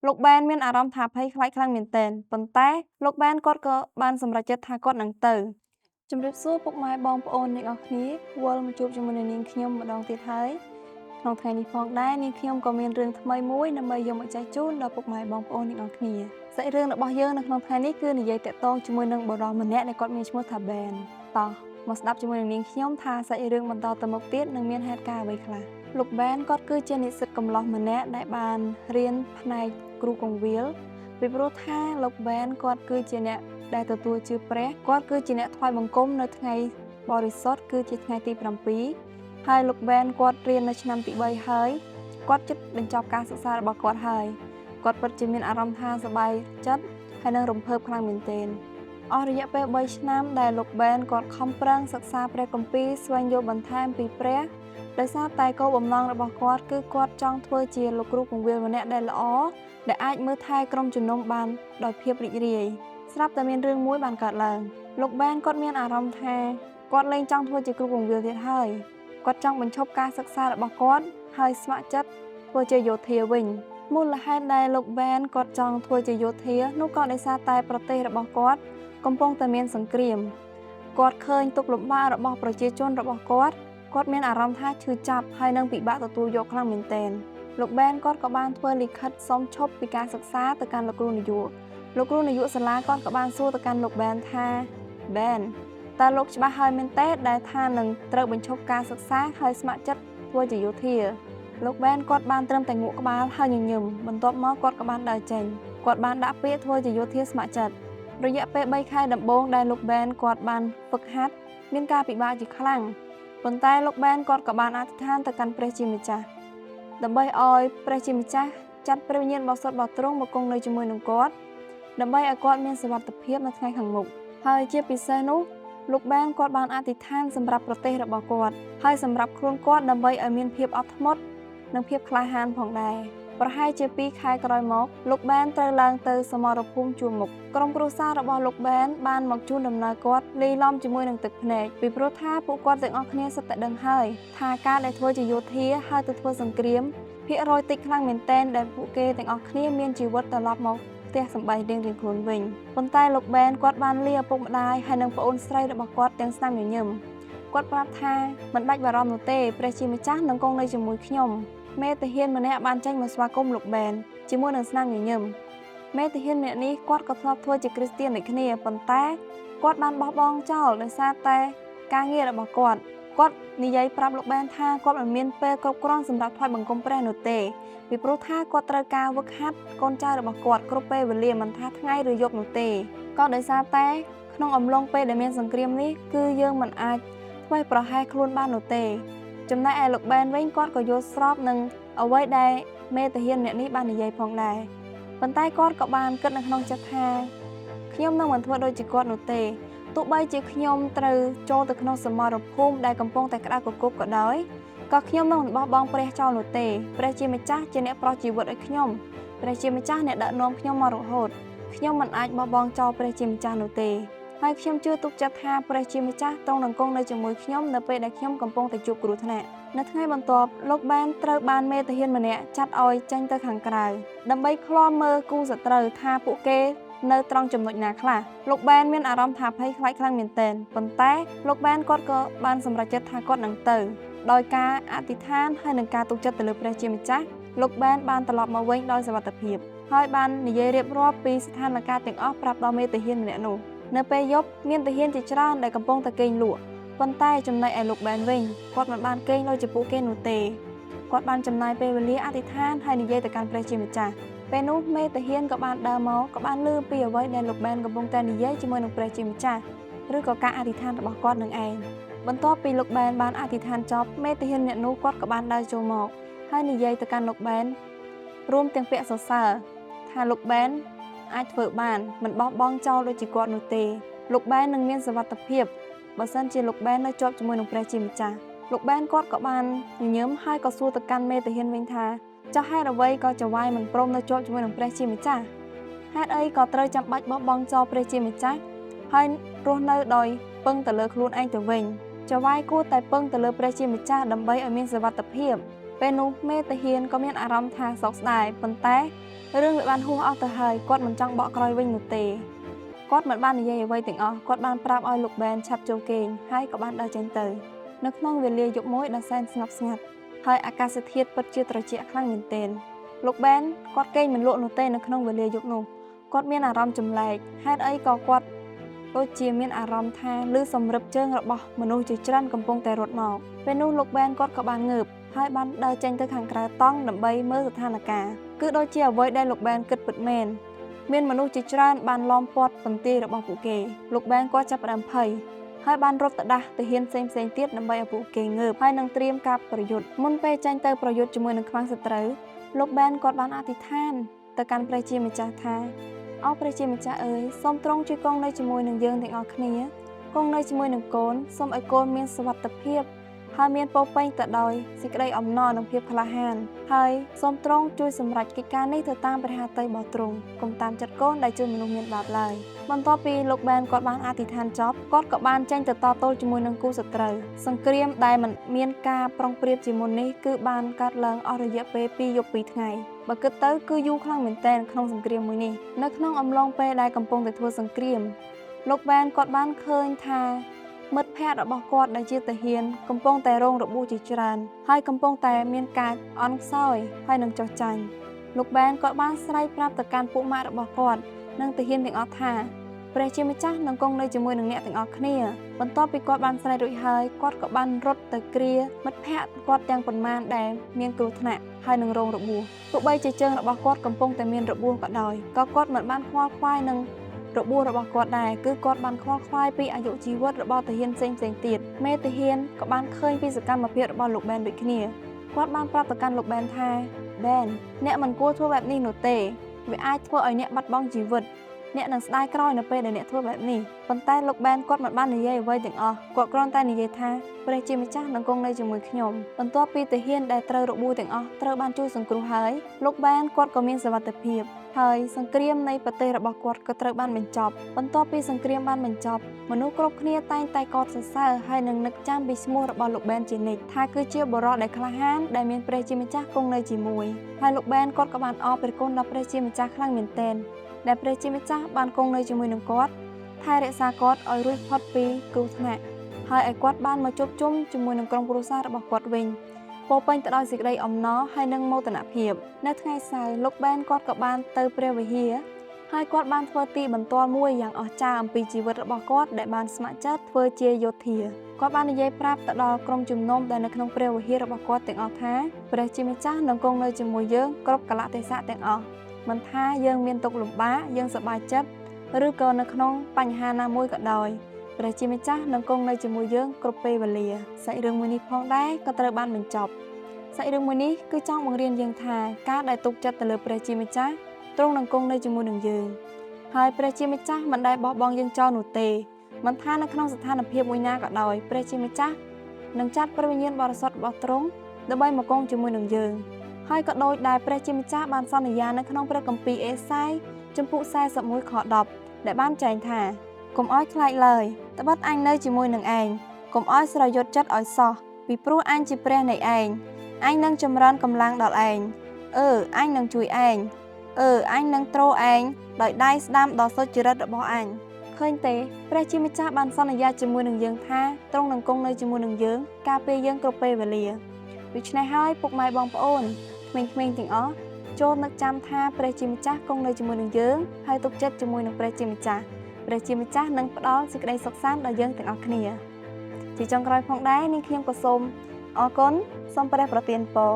លោកបែនមានអារម្មណ៍ថាភ័យខ្លាចខ្លាំងមែនទែនប៉ុន្តែលោកបែនគាត់ក៏បានសម្រេចចិត្តថាគាត់នឹងទៅជំរាបសួរពុកម៉ែបងប្អូនអ្នកនរគ្នាវិលមកជួបជាមួយនឹងនាងខ្ញុំម្ដងទៀតហើយក្នុងថ្ងៃនេះផងដែរនាងខ្ញុំក៏មានរឿងថ្មីមួយដើម្បីយកមកចែកជូនដល់ពុកម៉ែបងប្អូនអ្នកនរគ្នាសាច់រឿងរបស់យើងនៅក្នុងថ្ងៃនេះគឺនិយាយតាក់ទងជាមួយនឹងបុរសម្នាក់ដែលគាត់មានឈ្មោះថាបែនតោះមកស្ដាប់ជាមួយនឹងនាងខ្ញុំថាសាច់រឿងបន្តទៅមុខទៀតនឹងមានហេតុការណ៍អ្វីខ្លះលោកបែនគាត់គឺជានិស្សិតកំឡោះម្នាក់ដែលបានរៀនផ្នែកគ្រូកងវិលពីព្រោះថាលោកបែនគាត់គឺជាអ្នកដែលទទួលជឿព្រះគាត់គឺជាអ្នកថ្វាយបង្គំនៅថ្ងៃបរិសុទ្ធគឺជាថ្ងៃទី7ហើយលោកបែនគាត់រៀននៅឆ្នាំទី3ហើយគាត់ជិតបញ្ចប់ការសិក្សារបស់គាត់ហើយគាត់ពិតជាមានអារម្មណ៍ថាសប្បាយចិត្តហើយនឹងរំភើបខ្លាំងមែនទែនអស់រយៈពេល3ឆ្នាំដែលលោកបែនគាត់ខំប្រឹងសិក្សាព្រះគម្ពីរស្វែងយល់បន្ថែមពីព្រះដោយសារតែគោលបំណងរបស់គាត់គឺគាត់ចង់ធ្វើជាលោកគ្រូកងវិលម្នាក់ដែលល្អដែលអាចមើលថែក្រុមជំនុំបានដោយភាពរីករាយស្រាប់តែមានរឿងមួយបានកើតឡើងលោកបែនគាត់មានអារម្មណ៍ថាគាត់លែងចង់ធ្វើជាគ្រូកងវិលទៀតហើយគាត់ចង់បញ្ឈប់ការសិក្សារបស់គាត់ហើយស្ម័គ្រចិត្តធ្វើជាយោធាវិញមូលហេតុដែលលោកបែនគាត់ចង់ធ្វើជាយោធានោះក៏ដោយសារតែប្រទេសរបស់គាត់កំពុងតែមានសង្គ្រាមគាត់ឃើញទុក្ខលំបាករបស់ប្រជាជនរបស់គាត់មានអារម្មណ៍ថាឈឺចាប់ហើយនឹងពិបាកទទួលយកខ្លាំងមែនទែនលោកបែនគាត់ក៏បានធ្វើលិខិតសុំឈប់ពីការសិក្សាទៅកាន់លោកគ្រូនាយកសាលាគាត់ក៏បានសួរទៅកាន់លោកបែនថាបែនតើលោកច្បាស់ហើយមែនទេដែលថានឹងត្រូវបញ្ឈប់ការសិក្សាហើយស្ម័គ្រចិត្តធ្វើជាយោធាលោកបែនគាត់បានត្រឹមតែងក់ក្បាលហើយញញឹមបន្ទាប់មកគាត់ក៏បានដើរចេញគាត់បានដាក់ពាក្យធ្វើជាយោធាស្ម័គ្រចិត្តរយៈពេល3ខែដំបូងដែលលោកបែនគាត់បានហ្វឹកហាត់មានការពិបាកជាខ្លាំងប៉ុន្តែលោកបែនគាត់ក៏បានអធិដ្ឋានទៅកាន់ព្រះជាម្ចាស់ដើម្បីឲ្យព្រះជាម្ចាស់ចាត់ព្រះវិញ្ញាណបរិសុទ្ធរបស់ទ្រង់មកគង់នៅជាមួយនឹងគាត់ដើម្បីឲ្យគាត់មានសុវត្ថិភាពនៅថ្ងៃខាងមុខហើយជាពិសេសនោះលោកបែនគាត់បានអធិដ្ឋានសម្រាប់ប្រទេសរបស់គាត់ហើយសម្រាប់ខ្លួនគាត់ដើម្បីឲ្យមានភាពអត់ធ្មត់និងភាពក្លាហានផងដែរប្រហែលជា2ខែក្រោយមកលោកបែនត្រូវឡើងទៅសមរភូមិជួរមុខក្រុមគ្រួសាររបស់លោកបែនបានមកជូនដំណើរគាត់លាយឡំជាមួយនឹងទឹកភ្នែកពីព្រោះថាពួកគាត់ទាំងអស់គ្នាសុទ្ធតែដឹងហើយថាការដែលធ្វើជាយោធាហើយទៅធ្វើសង្គ្រាមភាគរយតិចខ្លាំងមែនទែនដែលពួកគេទាំងអស់គ្នាមានជីវិតត្រឡប់មកផ្ទះសម្បែងរៀងៗខ្លួនវិញប៉ុន្តែលោកបែនគាត់បានលាឪពុកម្ដាយហើយនិងប្អូនស្រីរបស់គាត់ទាំងស្នាមញញឹមគាត់ប្រាប់ថាមិនបាច់បារម្ភនោះទេព្រះជាម្ចាស់នឹងគង់នៅជាមួយខ្ញុំមេតាហានម្នាក់បានចេញមកស្វាគមន៍លោកបែនជាមួយនឹងស្នាមញញឹមមេតាហានម្នាក់នេះគាត់ក៏ធ្លាប់ធ្វើជាគ្រីស្ទានដូចគ្នាប៉ុន្តែគាត់បានបោះបង់ចោលដោយសារតែការងាររបស់គាត់និយាយប្រាប់លោកបែនថាគាត់មិនមានពេលគ្រប់គ្រាន់សម្រាប់ថ្វាយបង្គំព្រះនោះទេពីព្រោះថាគាត់ត្រូវការវឹកហាត់កូនចៅរបស់គាត់គ្រប់ពេលវេលាមិនថាថ្ងៃឬយប់នោះទេក៏ដោយសារតែក្នុងអំឡុងពេលដែលមានសង្គ្រាមនេះគឺយើងមិនអាចធ្វេសប្រហែសខ្លួនបាននោះទេចំណែកឯលោកបែនវិញគាត់ក៏យល់ស្របនឹងអ្វីដែលមេតាហានអ្នកនេះបាននិយាយផងដែរប៉ុន្តែគាត់ក៏បានគិតនៅក្នុងចិត្តថាខ្ញុំនឹងមិនធ្វើដូចជាគាត់នោះទេទោះបីជាខ្ញុំត្រូវចូលទៅក្នុងសមរភូមិដែលកំពុងតែក្តៅគគុកក៏ដោយក៏ខ្ញុំនឹងមិនបោះបង់ព្រះចោលនោះទេព្រះជាម្ចាស់ជាអ្នកប្រោសជីវិតឲ្យខ្ញុំព្រះជាម្ចាស់អ្នកដឹកនាំខ្ញុំមករហូតខ្ញុំមិនអាចបោះបង់ចោលព្រះជាម្ចាស់នោះទេហើយខ្ញុំជឿទុកចិត្តថាព្រះជាម្ចាស់ទ្រង់នឹងគង់នៅជាមួយខ្ញុំនៅពេលដែលខ្ញុំកំពុងតែជួបគ្រោះថ្នាក់នៅថ្ងៃបន្ទាប់លោកបែនត្រូវបានមេតាហានម្នាក់ចាត់ឲ្យចេញទៅខាងក្រៅដើម្បីឃ្លាំមើលគូសត្រូវថាពួកគេនៅត្រង់ចំណុចណាខ្លះលោកបែនមានអារម្មណ៍ថាភ័យខ្លាចខ្លាំងមែនទែនប៉ុន្តែលោកបែនគាត់ក៏បានសម្រេចចិត្តថាគាត់នឹងទៅដោយការអធិដ្ឋានហើយនឹងការទុកចិត្តទៅលើព្រះជាម្ចាស់លោកបែនបានត្រឡប់មកវិញដោយសុវត្ថិភាពហើយបាននិយាយរៀបរាប់ពីស្ថានភាពទាំងអស់ប្រាប់ដល់មេតាហានម្នាក់នោះនៅពេលយប់មានទាហានជាច្រើនដែលកំពុងតែគេងលក់ប៉ុន្តែចំណែកឯលោកបែនវិញគាត់មិនបានគេងដូចជាពួកគេនោះទេគាត់បានចំណាយពេលវេលាអធិដ្ឋានហើយនិយាយទៅកាន់ព្រះជាម្ចាស់ពេលនោះមេតាហានក៏បានដើរមកក៏បានឮពីអ្វីដែលលោកបែនកំពុងតែនិយាយជាមួយនឹងព្រះជាម្ចាស់ឬក៏ការអធិដ្ឋានរបស់គាត់នឹងឯងបន្ទាប់ពីលោកបែនបានអធិដ្ឋានចប់មេតាហានអ្នកនោះគាត់ក៏បានដើរចូលមកហើយនិយាយទៅកាន់លោកបែនរួមទាំងពាក្យសរសើរថាលោកបែនអាចធ្វើបានមិនបោះបង់ចោលដូចជាគាត់នោះទេលោកបែននឹងមានសុវត្ថិភាពបើសិនជាលោកបែននៅជាប់ជាមួយនឹងព្រះជាម្ចាស់លោកបែនគាត់ក៏បានញញឹមហើយក៏សួរទៅកាន់មេតាហានវិញថាចុះហេតុអ្វីក៏ចៅហ្វាយមិនព្រមនៅជាប់ជាមួយនឹងព្រះជាម្ចាស់ហេតុអីក៏ត្រូវចាំបាច់បោះបង់ចោលព្រះជាម្ចាស់ហើយរស់នៅដោយពឹងទៅលើខ្លួនឯងទៅវិញចៅហ្វាយគួរតែពឹងទៅលើព្រះជាម្ចាស់ដើម្បីឲ្យមានសុវត្ថិភាពពេលនោះមេតាហានក៏មានអារម្មណ៍ថាសោកស្ដាយប៉ុន្តែ រឿងវាបានហួសអស់ទៅហើយគាត់មិនចង់បកក្រោយវិញនោះទេគាត់មិនបាននិយាយអ្វីទាំងអស់គាត់បានប្រាប់ឲ្យលោកបែនឆាប់ចូលគេងហើយក៏បានដើរចេញទៅនៅក្នុងវេលាយប់មួយដ៏សែនស្ងប់ស្ងាត់ហើយអាកាសធាតុពិតជាត្រជាក់ខ្លាំងមែនទែនលោកបែនគាត់គេងមិនលក់នោះទេនៅក្នុងវេលាយប់នោះគាត់មានអារម្មណ៍ចម្លែកហេតុអីក៏គាត់ដូចជាមានអារម្មណ៍ថាឮសម្រឹបជើងរបស់មនុស្សជាច្រើនកំពុងតែរត់មកពេលនោះលោកបែនគាត់ក៏បានងើបហើយបានដើរចេញទៅខាងក្រៅតង់ដើម្បីមើលស្ថានភាពគឺដូចជាអ្វីដែលលោកបែនគិតពិតមែនមានមនុស្សជាច្រើនបានล้อมព័ទ្ធបន្ទាយរបស់ពួកគេលោកបែនគាត់ចាប់ផ្ដើមភ័យហើយបានរត់ទៅដាស់ទាហានផ្សេងៗទៀតដើម្បីឲ្យពួកគេងើបហើយនឹងត្រៀមការប្រយុទ្ធមុនពេលចេញទៅប្រយុទ្ធជាមួយនឹងខ្មាំងសត្រូវលោកបែនគាត់បានអធិដ្ឋានទៅកាន់ព្រះជាម្ចាស់ថាអោព្រះជាម្ចាស់អើយសូមទ្រង់ជួយគង់នៅជាមួយនឹងយើងទាំងអស់គ្នាគង់នៅជាមួយនឹងកូនសូមឲ្យកូនមានសុវត្ថិភាពហើយមានពោពេញទៅដោយសេចក្តីអំណរនិងភាពក្លាហានហើយសូមទ្រង់ជួយសម្រេចកិច្ចការនេះទៅតាមព្រះហត្ថីរបស់ទ្រង់កុំតាមចិត្តកូនដែលជួយមនុស្សមានបាបឡើយបន្ទាប់ពីលោកបែនគាត់បានអធិដ្ឋានចប់គាត់ក៏បានចេញទៅតទល់ជាមួយនឹងគូសត្រូវសង្គ្រាមដែលមិនមានការប្រុងប្រៀបជាមុននេះគឺបានកើតឡើងអស់រយៈពេល2យប់2ថ្ងៃបើគិតទៅគឺយូរខ្លាំងមែនទែនក្នុងសង្គ្រាមមួយនេះនៅក្នុងអំឡុងពេលដែលកំពុងតែធ្វើសង្គ្រាមលោកបែនគាត់បានឃើញថាមិត្តភ័ក្តិរបស់គាត់ដែលជាទាហានកំពុងតែរងរបួសជាច្រើនហើយកំពុងតែមានការអន់ខ្សោយហើយនឹងចុះចាញ់លោកបែនគាត់បានស្រែកប្រាប់ទៅកាន់ពួកម៉ាក់របស់គាត់និងទាហានទាំងអស់ថាព្រះជាម្ចាស់នឹងគង់នៅជាមួយនឹងអ្នកទាំងអស់គ្នាបន្ទាប់ពីគាត់បានស្រែករួចហើយគាត់ក៏បានរត់ទៅគ្រាមិត្តភ័ក្តិគាត់ទាំងប៉ុន្មានដែលមានគ្រោះថ្នាក់ហើយនឹងរងរបួសទោះបីជាជើងរបស់គាត់កំពុងតែមានរបួសក៏ដោយក៏គាត់មិនបានខ្វល់ខ្វាយនឹងរបួសរបស់គាត់ដែរគឺគាត់បានខ្វល់ខ្វាយពីអាយុជីវិតរបស់ទាហានផ្សេងទៀតមេទាហានក៏បានឃើញពីសកម្មភាពរបស់លោកបែនដូចគ្នាគាត់បានប្រាប់ទៅកាន់លោកបែនថាបែនអ្នកមិនគួរធ្វើបែបនេះនោះទេវាអាចធ្វើឲ្យអ្នកបាត់បង់ជីវិតអ្នកនឹងស្ដាយក្រោយនៅពេលដែលអ្នកធ្វើបែបនេះប៉ុន្តែលោកបែនគាត់មិនបាននិយាយអ្វីទាំងអស់គាត់គ្រាន់តែនិយាយថាព្រះជាម្ចាស់នឹងគង់នៅជាមួយខ្ញុំបន្ទាប់ពីទាហានដែលត្រូវរបួសទាំងអស់ត្រូវបានជួយសង្គ្រោះហើយលោកបែនគាត់ក៏មានសុវត្ថិភាពហើយសង្គ្រាមនៃប្រទេសរបស់គាត់ក៏ត្រូវបានបញ្ចប់បន្ទាប់ពីសង្គ្រាមបានបញ្ចប់មនុស្សគ្រប់គ្នាតែងតែកោតសរសើរហើយនឹងនឹកចាំពីឈ្មោះរបស់លោកបែនជានិច្ចថាគឺជាបុរសដែលក្លាហានដែលមានព្រះជាម្ចាស់គង់នៅជាមួយហើយលោកបែនគាត់ក៏បានអរព្រះគុណដល់ព្រះជាម្ចាស់ខ្លាំងមែនទែនដែលព្រះជាម្ចាស់បានគង់នៅជាមួយនឹងគាត់ថែរក្សាគាត់ឲ្យរួចផុតពីគ្រោះថ្នាក់ហើយឲ្យគាត់បានមកជួបជុំជាមួយនឹងក្រុមគ្រួសាររបស់គាត់វិញពោពេញទៅដោយសេចក្តីអំណរហើយនឹងមោទនភាពនៅថ្ងៃសៅរ៍លោកបែនគាត់ក៏បានទៅព្រះវិហារហើយគាត់បានធ្វើទីបន្ទាល់មួយយ៉ាងអស្ចារ្យអំពីជីវិតរបស់គាត់ដែលបានស្ម័គ្រចិត្តធ្វើជាយោធាគាត់បាននិយាយប្រាប់ទៅដល់ក្រុមជំនុំដែលនៅក្នុងព្រះវិហាររបស់គាត់ទាំងអស់ថាព្រះជាម្ចាស់នឹងគង់នៅជាមួយយើងគ្រប់កលៈទេសៈទាំងអស់មិនថាយើងមានទុក្ខលំបាកយើងសប្បាយចិត្តឬក៏នៅក្នុងបញ្ហាណាមួយក៏ដោយព្រះជាម្ចាស់នឹងគង់នៅជាមួយយើងគ្រប់ពេលវេលាសាច់រឿងមួយនេះផងដែរក៏ត្រូវបានបញ្ចប់សាច់រឿងមួយនេះគឺចង់បង្រៀនយើងថាការដែលទុកចិត្តទៅលើព្រះជាម្ចាស់ទ្រង់នឹងគង់នៅជាមួយនឹងយើងហើយព្រះជាម្ចាស់មិនដែលបោះបង់យើងចោលនោះទេមិនថានៅក្នុងស្ថានភាពមួយណាក៏ដោយព្រះជាម្ចាស់នឹងចាត់ព្រះវិញ្ញាណបរិសុទ្ធរបស់ទ្រង់ដើម្បីមកគង់ជាមួយនឹងយើងហើយក៏ដូចដែលព្រះជាម្ចាស់បានសន្យានៅក្នុងព្រះគម្ពីរអេសាយជំពូក41ខ10ដែលបានចែងថាកុំឲ្យខ្លាចឡើយត្បិតអញនៅជាមួយនឹងឯងកុំឲ្យស្រយុតចិត្តឲ្យសោះពីព្រោះអញជាព្រះនៃឯងអញនឹងចម្រើនកម្លាំងដល់ឯងអញនឹងជួយឯងអញនឹងទ្រឯងដោយដៃស្ដាំដ៏សុចរិតរបស់អញឃើញទេព្រះជាម្ចាស់បានសន្យាជាមួយនឹងយើងថាទ្រង់នឹងគង់នៅជាមួយនឹងយើងការពារយើងគ្រប់ពេលវេលាដូច្នេះហើយពុកម៉ែបងប្អូនក្មេងៗទាំងអស់ចូលនឹកចាំថាព្រះជាម្ចាស់គង់នៅជាមួយនឹងយើងហើយទុកចិត្តជាមួយនឹងព្រះជាម្ចាស់ព្រះជាម្ចាស់នឹងផ្ដល់សេចក្តីសុខសាន្តដល់យើងទាំងអស់គ្នាជាចុងក្រោយផងដែរនាងខ្ញុំក៏សូមអរគុណសូមព្រះប្រទានពរ